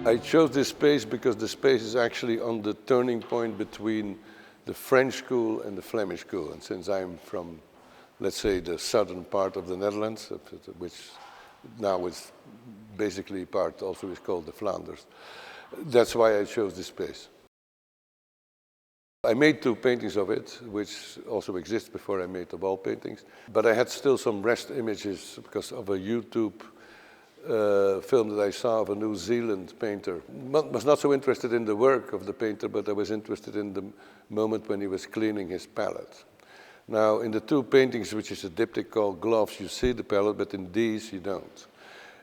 I chose this space because the space is actually on the turning point between the French school and the Flemish school. And since I'm from, let's say, the southern part of the Netherlands, which now is basically part also is called the Flanders, that's why I chose this space. I made 2 paintings of it, which also exist before I made the wall paintings. But I had still some rest images because of a YouTube film that I saw of a New Zealand painter. Was not so interested in the work of the painter, but I was interested in the moment when he was cleaning his palette. Now, in the 2 paintings, which is a diptych called Gloves, you see the palette, but in these you don't.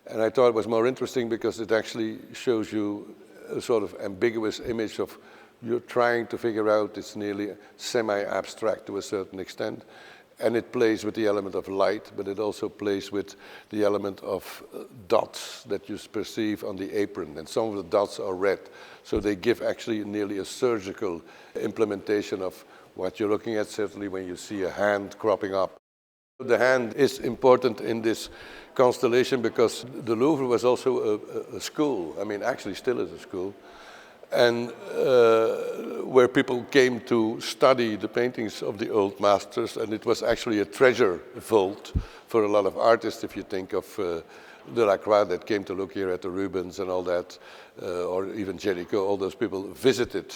And I thought it was more interesting because it actually shows you a sort of ambiguous image of you're trying to figure out, it's nearly semi-abstract to a certain extent. And it plays with the element of light, but it also plays with the element of dots that you perceive on the apron. And some of the dots are red. So they give actually nearly a surgical implementation of what you're looking at, certainly when you see a hand cropping up. The hand is important in this constellation because the Louvre was also a school. I mean, actually still is a school. And where people came to study the paintings of the old masters, and it was actually a treasure vault for a lot of artists, if you think of Delacroix that came to look here at the Rubens and all that, or even Géricault, all those people visited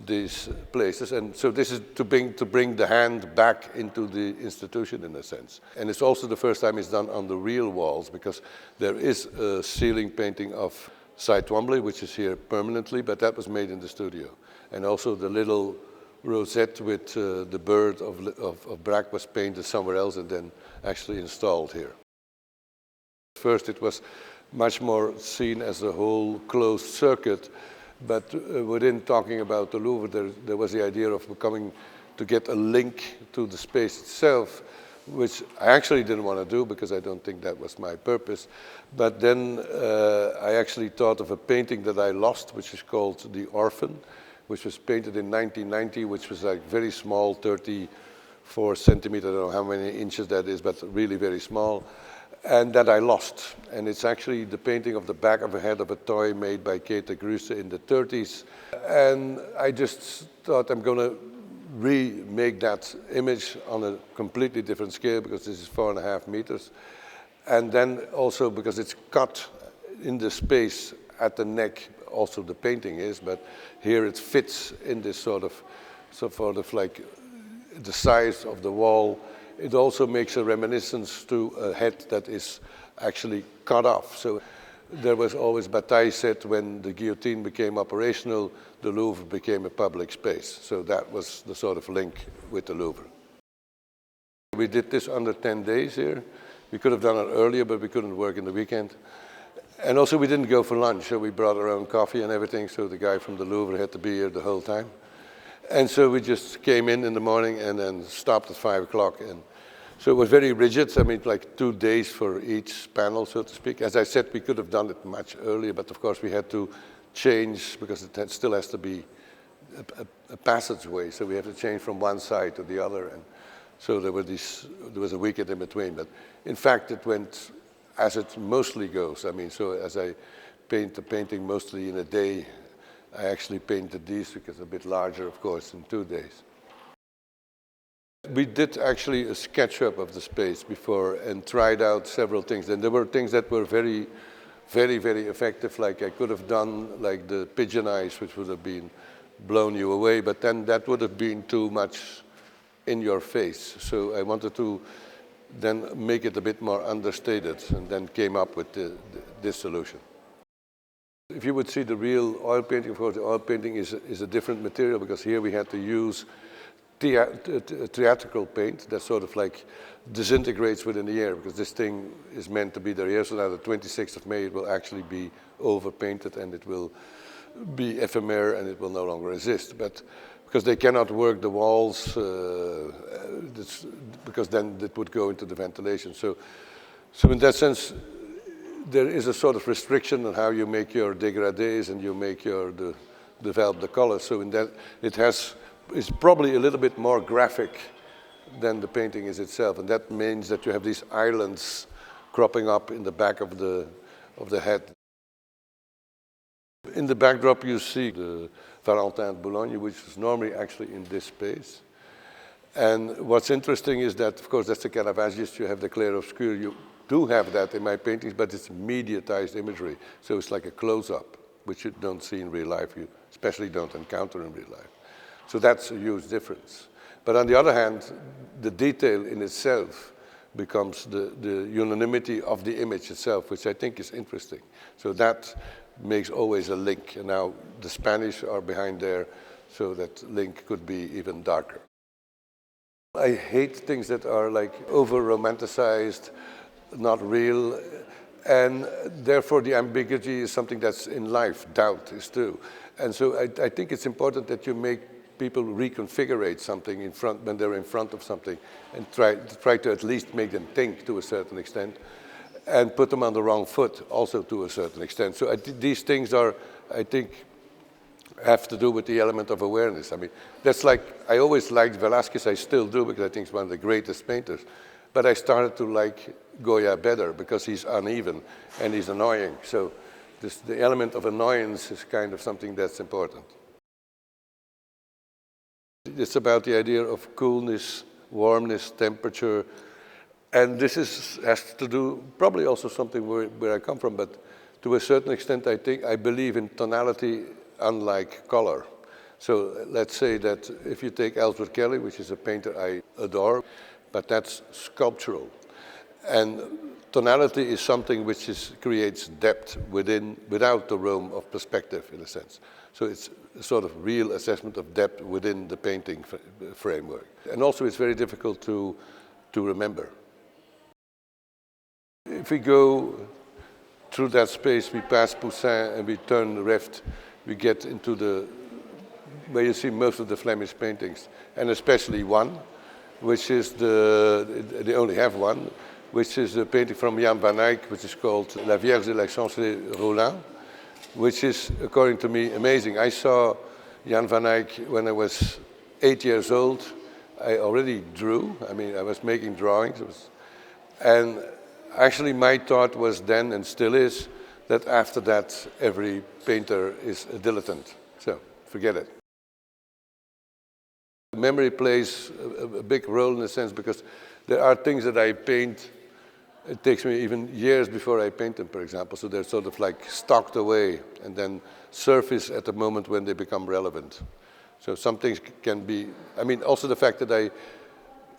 these places. And so this is to bring the hand back into the institution in a sense. And it's also the first time it's done on the real walls because there is a ceiling painting of Cy Twombly, which is here permanently, but that was made in the studio. And also the little rosette with the bird of Braque was painted somewhere else and then actually installed here. First it was much more seen as a whole closed circuit, but within talking about the Louvre, there was the idea of becoming to get a link to the space itself, which I actually didn't want to do because I don't think that was my purpose. But then I actually thought of a painting that I lost, which is called The Orphan, which was painted in 1990, which was like very small, 34 centimeters, I don't know how many inches that is, but really very small, and that I lost. And it's actually the painting of the back of a head of a toy made by Kate Gruse in the 30s. And I just thought I'm going to remake that image on a completely different scale because this is 4.5 meters. And then also because it's cut in the space at the neck, also the painting is, but here it fits in this sort of like the size of the wall. It also makes a reminiscence to a head that is actually cut off. So there was always, Bataille said, when the guillotine became operational, the Louvre became a public space. So that was the sort of link with the Louvre. We did this under 10 days here. We could have done it earlier, but we couldn't work in the weekend. And also we didn't go for lunch, so we brought our own coffee and everything, so the guy from the Louvre had to be here the whole time. And so we just came in the morning and then stopped at 5 o'clock. And so it was very rigid. I mean, like 2 days for each panel, so to speak. As I said, we could have done it much earlier, but of course we had to change because it still has to be a passageway. So we have to change from one side to the other. And so there was a weekend in between. But in fact, it went as it mostly goes. I mean, so as I paint the painting mostly in a day, I actually painted these because a bit larger, of course, in 2 days. We did actually a SketchUp of the space before and tried out several things. And there were things that were very, very, very effective, like I could have done like the pigeon eyes, which would have been blown you away, but then that would have been too much in your face. So I wanted to then make it a bit more understated and then came up with this solution. If you would see the real oil painting, of course, the oil painting is a different material because here we had to use theatrical paint that sort of like disintegrates within a year, because this thing is meant to be there here. So now the 26th of May, it will actually be overpainted and it will be ephemeral and it will no longer exist. But because they cannot work the walls, because then it would go into the ventilation. So in that sense, there is a sort of restriction on how you make your dégradés and you make develop the colors. So in that, it's probably a little bit more graphic than the painting is itself, and that means that you have these islands cropping up in the back of the head. In the backdrop, you see the Valentin at Boulogne, which is normally actually in this space. And what's interesting is that, of course, that's the Caravaggists. You have the clair obscur. You do have that in my paintings, but it's mediatized imagery. So it's like a close-up, which you don't see in real life. You especially don't encounter in real life. So that's a huge difference. But on the other hand, the detail in itself becomes the unanimity of the image itself, which I think is interesting. So that makes always a link. And now the Spanish are behind there, so that link could be even darker. I hate things that are like over-romanticized, not real, and therefore the ambiguity is something that's in life. Doubt is too. And so I think it's important that you make people reconfigure something in front when they're in front of something, and try to at least make them think to a certain extent, and put them on the wrong foot also to a certain extent. So these things are, I think, have to do with the element of awareness. I mean, that's like, I always liked Velázquez, I still do, because I think he's one of the greatest painters. But I started to like Goya better because he's uneven and he's annoying. So the element of annoyance is kind of something that's important. It's about the idea of coolness, warmness, temperature, and this has to do probably also something where I come from, but to a certain extent I believe in tonality unlike color. So let's say that if you take Ellsworth Kelly, which is a painter I adore, but that's sculptural. And tonality is something which creates depth without the realm of perspective, in a sense. So it's a sort of real assessment of depth within the painting framework. And also it's very difficult to remember. If we go through that space, we pass Poussin and we turn left, we get into where you see most of the Flemish paintings, and especially one, which is they only have one, which is a painting from Jan van Eyck, which is called La Vierge de la Chancellerie-Rollin, which is, according to me, amazing. I saw Jan van Eyck when I was 8 years old. I already drew. I mean, I was making drawings. And actually, my thought was then, and still is, that after that, every painter is a dilettante. So, forget it. Memory plays a big role in a sense, because there are things that I paint. It takes me even years before I paint them, for example. So they're sort of like stocked away and then surface at the moment when they become relevant. So some things can be, I mean, also the fact that I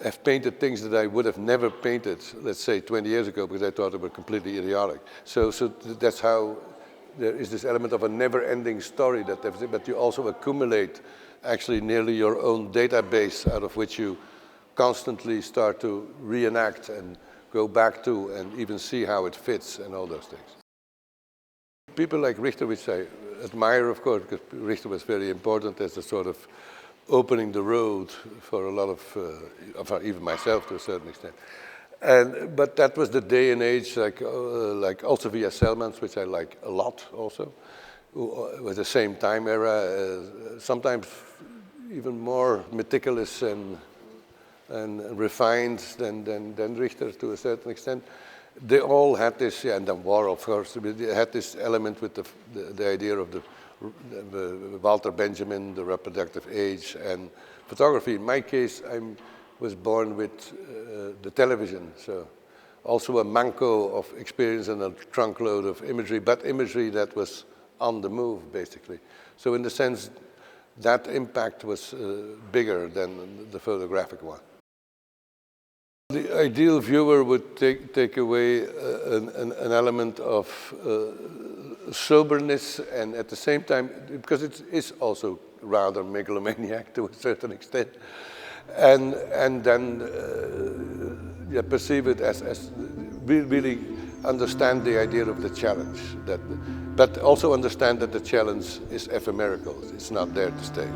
have painted things that I would have never painted, let's say 20 years ago, because I thought they were completely idiotic. So that's how there is this element of a never-ending story, but you also accumulate actually nearly your own database out of which you constantly start to reenact and go back to and even see how it fits and all those things. People like Richter, which I admire, of course, because Richter was very important as a sort of opening the road for a lot of even myself to a certain extent. But that was the day and age, like also via Selmans, which I like a lot also, with the same time era, sometimes even more meticulous and refined than Richter to a certain extent. They all had this, yeah, and then war, of course, they had this element with the idea of the Walter Benjamin, the reproductive age, and photography. In my case, I was born with the television, so also a manco of experience and a trunkload of imagery, but imagery that was on the move, basically. So in the sense, that impact was bigger than the photographic one. The ideal viewer would take away an element of soberness, and at the same time, because it is also rather megalomaniac to a certain extent, and then yeah, perceive it as really understand the idea of the challenge, but also understand that the challenge is ephemeral, it's not there to stay.